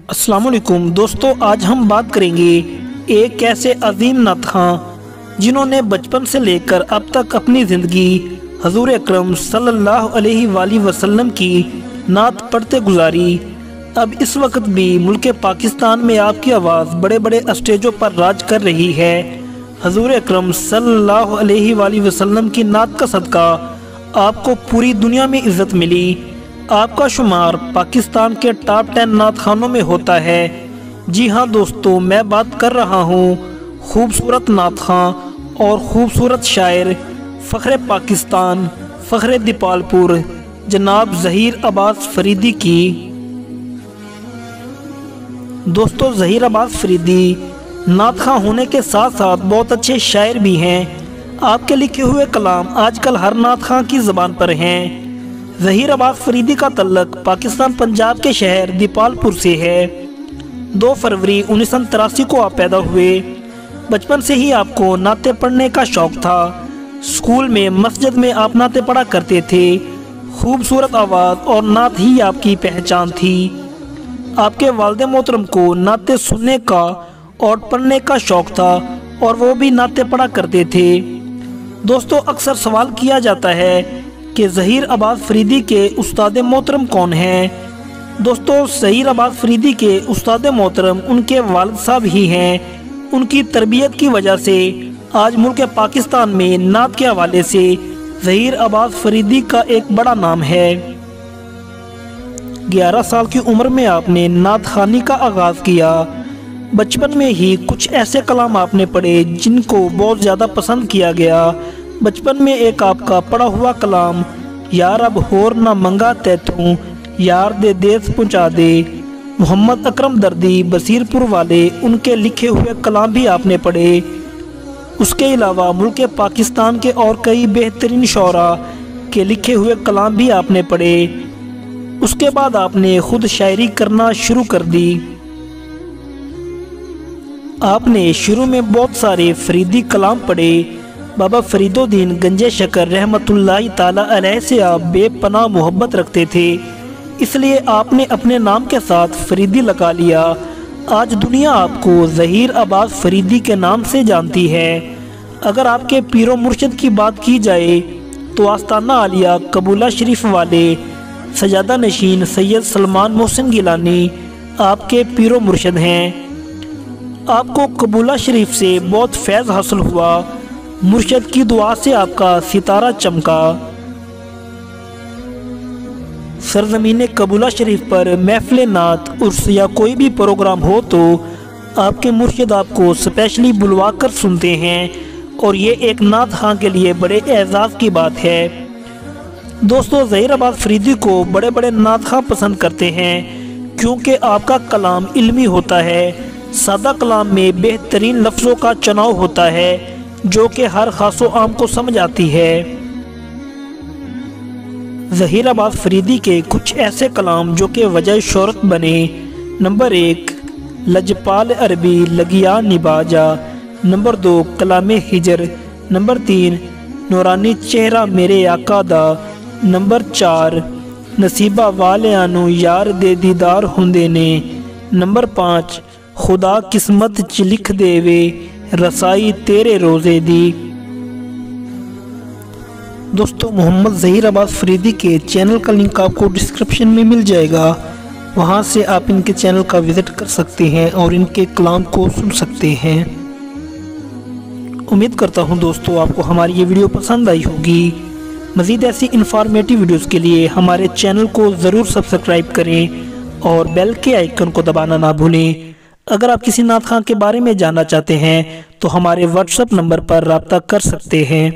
अस्सलामुअलैकुम दोस्तों, आज हम बात करेंगे एक ऐसे अजीम नात खां जिन्होंने बचपन से लेकर अब तक अपनी ज़िंदगी हजूर अकरम सल्लल्लाहु अलैहि वसल्लम की नात पढ़ते गुजारी। अब इस वक्त भी मुल्क पाकिस्तान में आपकी आवाज़ बड़े बड़े स्टेजों पर राज कर रही है। हजूर अकरम सल्लल्लाहु अलैहि वसल्लम की नात का सदका आपको पूरी दुनिया में इज़्ज़त मिली। आपका शुमार पाकिस्तान के टॉप 10 नात खानों में होता है। जी हाँ दोस्तों, मैं बात कर रहा हूँ खूबसूरत नात खां और ख़ूबसूरत शायर फ़ख्र पाकिस्तान, फ़ख्र दीपालपुर, जनाब ज़हीर अब्बास फ़रीदी की। दोस्तों, ज़हीर अब्बास फ़रीदी नात खां होने के साथ साथ बहुत अच्छे शायर भी हैं। आपके लिखे हुए कलाम आजकल हर नात खां की ज़बान पर हैं। ज़हीर अब्बास फ़रीदी का तल्लक पाकिस्तान पंजाब के शहर दीपालपुर से है। 2 फरवरी 1983 को आप पैदा हुए। बचपन से ही आपको नाते पढ़ने का शौक़ था। स्कूल में, मस्जिद में आप नाते पढ़ा करते थे। खूबसूरत आवाज़ और नात ही आपकी पहचान थी। आपके वालिद मोहतरम को नाते सुनने का और पढ़ने का शौक़ था और वो भी नाते पढ़ा करते थे। दोस्तों, अक्सर सवाल किया जाता है कि ज़हीर अब्बास फ़रीदी के उस्ताद मोहतरम कौन हैं। दोस्तों, ज़हीर अब्बास फ़रीदी के उस्ताद मोहतरम उनके वालिद साहब ही हैं। उनकी तरबियत की वजह से आज मुल्क पाकिस्तान में नात के हवाले से ज़हीर अब्बास फ़रीदी का एक बड़ा नाम है। 11 साल की उम्र में आपने नात खानी का आगाज़ किया। बचपन में ही कुछ ऐसे कलाम आपने पढ़े जिनको बहुत ज़्यादा पसंद किया गया। बचपन में एक आपका पढ़ा हुआ कलाम यार अब होर ना मंगा तैतू यार दे देस पहुँचा दे, मोहम्मद अकरम दर्दी बसीरपुर वाले, उनके लिखे हुए कलाम भी आपने पढ़े। उसके अलावा मुल्क पाकिस्तान के और कई बेहतरीन शौरा के लिखे हुए कलाम भी आपने पढ़े। उसके बाद आपने खुद शायरी करना शुरू कर दी। आपने शुरू में बहुत सारे फ़रीदी कलाम पढ़े। बाबा फ़रीदुद्दीन गंजे शकर रहमतुल्लाहि ताला अलैह से आप बेपनाह मोहब्बत रखते थे, इसलिए आपने अपने नाम के साथ फ़रीदी लगा लिया। आज दुनिया आपको ज़हीर अब्बास फ़रीदी के नाम से जानती है। अगर आपके पीरो मुर्शिद की बात की जाए तो आस्ताना आलिया कबूला शरीफ वाले सजादा नशीन सैयद सलमान मोहसिन गिलानी आपके पीरो मुर्शिद हैं। आपको कबूला शरीफ से बहुत फैज़ हासिल हुआ। मुर्शिद की दुआ से आपका सितारा चमका। सरज़मीन कबूला शरीफ पर महफिल नात, उर्स या कोई भी प्रोग्राम हो तो आपके मुर्शिद आपको स्पेशली बुलवा कर सुनते हैं और ये एक नात खां के लिए बड़े एजाज़ की बात है। दोस्तों, ज़हीर अब्बास फ़रीदी को बड़े बड़े नात खां पसंद करते हैं क्योंकि आपका कलाम इल्मी होता है। सादा कलाम में बेहतरीन लफ्ज़ों का चुनाव होता है जो कि हर खासो आम को समझ आती है। ज़हीर अब्बास फ़रीदी के कुछ ऐसे कलाम जो कि वजह शोहरत बने। नंबर 1 लजपाल अरबी लगिया निबाजा। नंबर 2 कलाम हिजर। नंबर 3 नूरानी चेहरा मेरे आका दा। नंबर 4 नसीबा वाले आनू यार दे दीदार हुंदे ने। नंबर 5 खुदा किस्मत च लिख देवे रसाई तेरे रोज़े दी। दोस्तों, मोहम्मद ज़हीर अब्बास फ़रीदी के चैनल का लिंक आपको डिस्क्रिप्शन में मिल जाएगा। वहां से आप इनके चैनल का विज़िट कर सकते हैं और इनके कलाम को सुन सकते हैं। उम्मीद करता हूं दोस्तों आपको हमारी ये वीडियो पसंद आई होगी। मज़ीद ऐसी इंफॉर्मेटिव वीडियोस के लिए हमारे चैनल को ज़रूर सब्सक्राइब करें और बेल के आइकन को दबाना ना भूलें। अगर आप किसी नात खां के बारे में जानना चाहते हैं तो हमारे व्हाट्सएप नंबर पर रब्ता कर सकते हैं।